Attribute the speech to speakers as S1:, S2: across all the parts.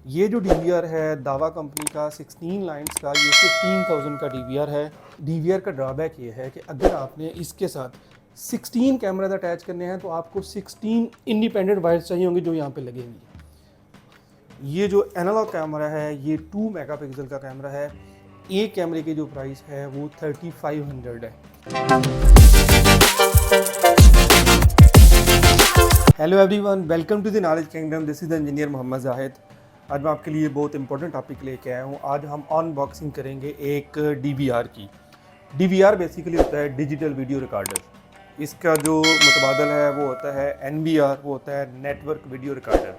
S1: ये जो DVR है दावा कंपनी का 16 लाइन्स का, ये 15,000 का DVR है। DVR का ड्रॉबैक ये है कि अगर आपने इसके साथ 16 कैमराज अटैच करने हैं तो आपको 16 इंडिपेंडेंट वायर्स चाहिए होंगे जो यहाँ पे लगेंगी। ये जो एनालॉग कैमरा है ये 2 मेगापिक्सल का कैमरा है। एक कैमरे की जो प्राइस है वो 3500 है। Hello everyone, welcome to the knowledge kingdom. This is the engineer Mohammad Zahid. आज मैं आपके लिए बहुत इंपॉर्टेंट टॉपिक लेके आया हूँ। आज हम अनबॉक्सिंग करेंगे एक DVR की। DVR बेसिकली होता है डिजिटल वीडियो रिकॉर्डर। इसका जो मुतबादल है वो होता है NVR, वो होता है नेटवर्क वीडियो रिकॉर्डर।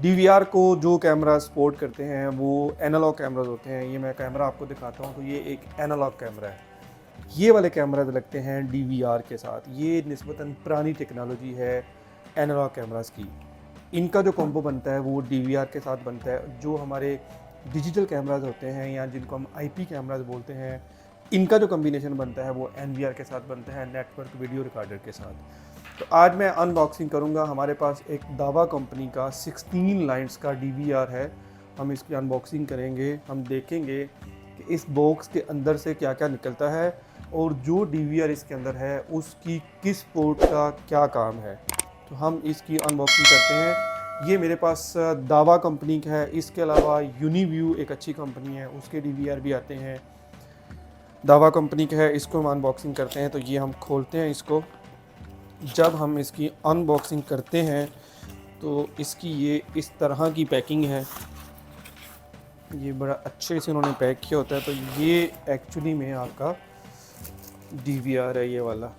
S1: DVR को जो कैमरा सपोर्ट करते हैं वो एनालॉग कैमराज होते हैं। ये मैं कैमरा आपको दिखाता हूँ तो ये एक एनालॉग कैमरा है। ये वाले कैमराज लगते हैं DVR के साथ। ये निस्बतन पुरानी टेक्नोलॉजी है एनालॉग कैमरास की। इनका जो कॉम्बो बनता है वो DVR के साथ बनता है। जो हमारे डिजिटल कैमराज होते हैं या जिनको हम IP कैमराज बोलते हैं, इनका जो कम्बिनेशन बनता है वो NVR के साथ बनता है, नेटवर्क वीडियो रिकॉर्डर के साथ। तो आज मैं अनबॉक्सिंग करूंगा। हमारे पास एक दावा कंपनी का 16 लाइन्स का DVR है। हम इसकी अनबॉक्सिंग करेंगे। हम देखेंगे कि इस बॉक्स के अंदर से क्या क्या निकलता है और जो DVR इसके अंदर है उसकी किस पोर्ट का क्या काम है। तो हम इसकी अनबॉक्सिंग करते हैं। ये मेरे पास दावा कंपनी का है। इसके अलावा यूनिव्यू एक अच्छी कंपनी है, उसके DVR भी आते हैं। दावा कंपनी का है, इसको हम अनबॉक्सिंग करते हैं। तो ये हम खोलते हैं इसको। जब हम इसकी अनबॉक्सिंग करते हैं तो इसकी ये इस तरह की पैकिंग है। ये बड़ा अच्छे से उन्होंने पैक किया होता है। तो ये एक्चुअली में आपका DVR है। ये वाला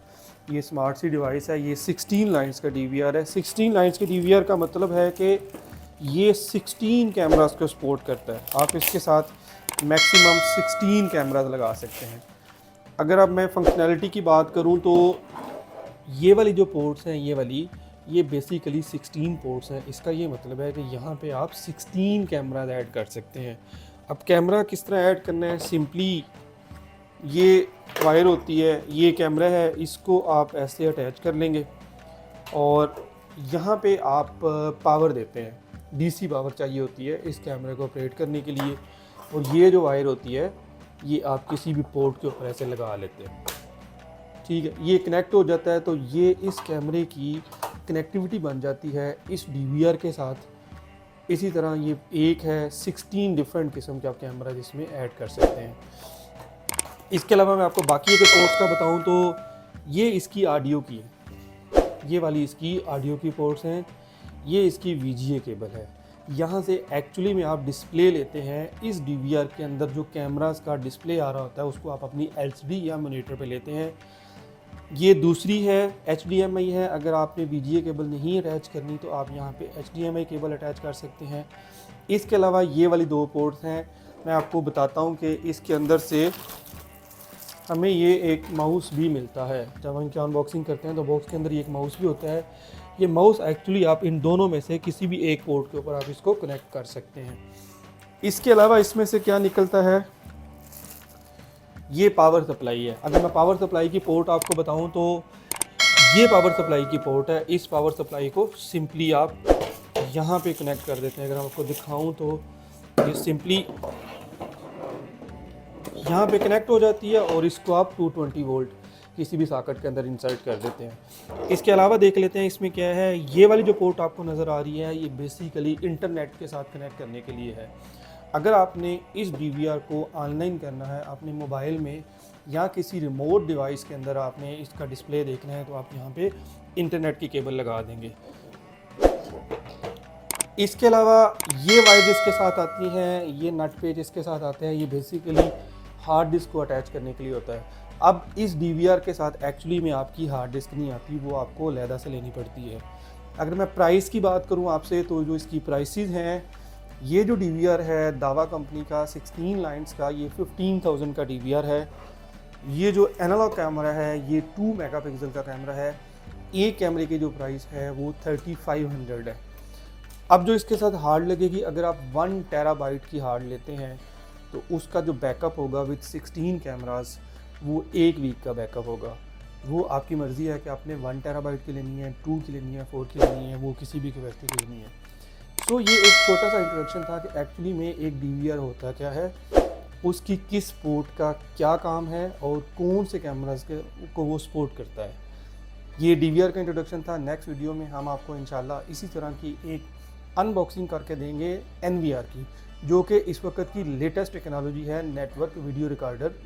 S1: ये स्मार्ट सी डिवाइस है। ये 16 लाइन्स का DVR है। 16 लाइन्स के DVR का मतलब है कि ये 16 कैमरास को सपोर्ट करता है। आप इसके साथ मैक्सिमम 16 कैमरास लगा सकते हैं। अगर अब मैं फंक्शनैलिटी की बात करूं तो ये वाली जो पोर्ट्स हैं ये बेसिकली 16 पोर्ट्स हैं। इसका ये मतलब है कि यहाँ पे आप 16 कैमरास ऐड कर सकते हैं। अब कैमरा किस तरह ऐड करना है, सिंपली ये वायर होती है, ये कैमरा है, इसको आप ऐसे अटैच कर लेंगे और यहाँ पे आप पावर देते हैं। DC पावर चाहिए होती है इस कैमरे को ऑपरेट करने के लिए। और ये जो वायर होती है ये आप किसी भी पोर्ट के ऊपर ऐसे लगा लेते हैं। ठीक है, ये कनेक्ट हो जाता है। तो ये इस कैमरे की कनेक्टिविटी बन जाती है इस DVR के साथ। इसी तरह ये एक है 16 डिफरेंट किस्म के आप कैमरा इसमें ऐड कर सकते हैं। इसके अलावा मैं आपको बाकी के पोर्ट्स का बताऊं तो ये इसकी ऑडियो की है। ये वाली इसकी ऑडियो की पोर्ट्स हैं। ये इसकी VGA केबल है। यहाँ से एक्चुअली में आप डिस्प्ले लेते हैं। इस DVR के अंदर जो कैमरास का डिस्प्ले आ रहा होता है उसको आप अपनी LCD या मॉनिटर पे लेते हैं। ये दूसरी है HDMI है। अगर आपने VGA केबल नहीं अटैच करनी तो आप यहाँ पे HDMI केबल अटैच कर सकते हैं। इसके अलावा ये वाली दो पोर्ट्स हैं। मैं आपको बताता हूँ कि इसके अंदर से हमें ये एक माउस भी मिलता है। जब हम इनकी अनबॉक्सिंग करते हैं तो बॉक्स के अंदर ये एक माउस भी होता है। ये माउस एक्चुअली आप इन दोनों में से किसी भी एक पोर्ट के ऊपर आप इसको कनेक्ट कर सकते हैं। इसके अलावा इसमें से क्या निकलता है, ये पावर सप्लाई है। अगर मैं पावर सप्लाई की पोर्ट आपको बताऊं तो ये पावर सप्लाई की पोर्ट है। इस पावर सप्लाई को सिंपली आप यहाँ पे कनेक्ट कर देते हैं। अगर मैं आपको दिखाऊं तो ये सिंपली यहाँ पे कनेक्ट हो जाती है और इसको आप 220 वोल्ट किसी भी सॉकेट के अंदर इंसर्ट कर देते हैं। इसके अलावा देख लेते हैं इसमें क्या है। ये वाली जो पोर्ट आपको नज़र आ रही है ये बेसिकली इंटरनेट के साथ कनेक्ट करने के लिए है। अगर आपने इस DVR को ऑनलाइन करना है अपने मोबाइल में या किसी रिमोट डिवाइस के अंदर आपने इसका डिस्प्ले देखना है तो आप यहाँ पे इंटरनेट की केबल लगा देंगे। इसके अलावा ये वायर इसके साथ आती हैं, ये नट पेज इसके साथ आते हैं। ये बेसिकली हार्ड डिस्क को अटैच करने के लिए होता है। अब इस DVR के साथ एक्चुअली में आपकी हार्ड डिस्क नहीं आती, वो आपको अलहदा से लेनी पड़ती है। अगर मैं प्राइस की बात करूं आपसे तो जो इसकी प्राइसेस हैं, ये जो DVR है दावा कंपनी का 16 लाइन्स का, ये 15,000 का DVR है। ये जो एनालॉग कैमरा है ये 2 मेगापिक्सल का कैमरा है। एक कैमरे की जो प्राइस है वो 3500 है। अब जो इसके साथ हार्ड लगेगी, अगर आप 1 टेराबाइट की हार्ड लेते हैं तो उसका जो बैकअप होगा विद 16 कैमरास वो 1 वीक का बैकअप होगा। वो आपकी मर्ज़ी है कि आपने 1 टेराबाइट की लेनी है, 2 की लेनी है, 4 की लेनी है, वो किसी भी कैपेसिटी की लेनी है। सो ये एक छोटा सा इंट्रोडक्शन था कि एक्चुअली में एक DVR होता क्या है, उसकी किस पोर्ट का क्या काम है और कौन से कैमरास को वो सपोर्ट करता है। ये DVR का इंट्रोडक्शन था। नेक्स्ट वीडियो में हम आपको इंशाल्लाह इसी तरह की एक अनबॉक्सिंग करके देंगे NVR की, जो कि इस वक्त की लेटेस्ट टेक्नोलॉजी है, नेटवर्क वीडियो रिकॉर्डर।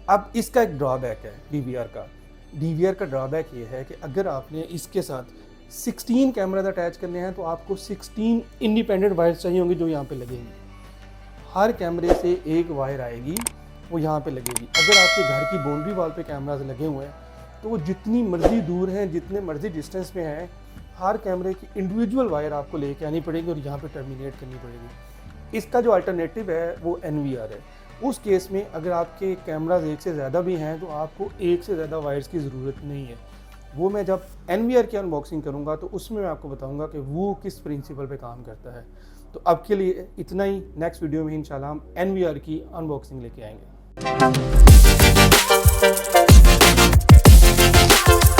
S1: अब इसका एक ड्रॉबैक है DVR का ड्रॉबैक ये है कि अगर आपने इसके साथ 16 कैमराज अटैच करने हैं तो आपको 16 इंडिपेंडेंट वायर्स चाहिए होंगे जो यहाँ पे लगेंगी। हर कैमरे से एक वायर आएगी, वो यहाँ पे लगेगी। अगर आपके घर की बाउंड्री वॉल पे कैमराज लगे हुए हैं तो वो जितनी मर्जी दूर हैं, जितने मर्जी डिस्टेंस में हैं, हर कैमरे की इंडिविजुअल वायर आपको लेके आनी पड़ेगी और यहाँ पे टर्मिनेट करनी पड़ेगी। इसका जो अल्टरनेटिव है वो NVR है। उस केस में अगर आपके कैमराज एक से ज़्यादा भी हैं तो आपको एक से ज़्यादा वायर्स की ज़रूरत नहीं है। वो मैं जब NVR की अनबॉक्सिंग करूँगा तो उसमें मैं आपको बताऊँगा कि वो किस प्रिंसिपल पे काम करता है। तो अब के लिए इतना ही। नेक्स्ट वीडियो में इंशाल्लाह हम NVR की अनबॉक्सिंग लेके आएंगे।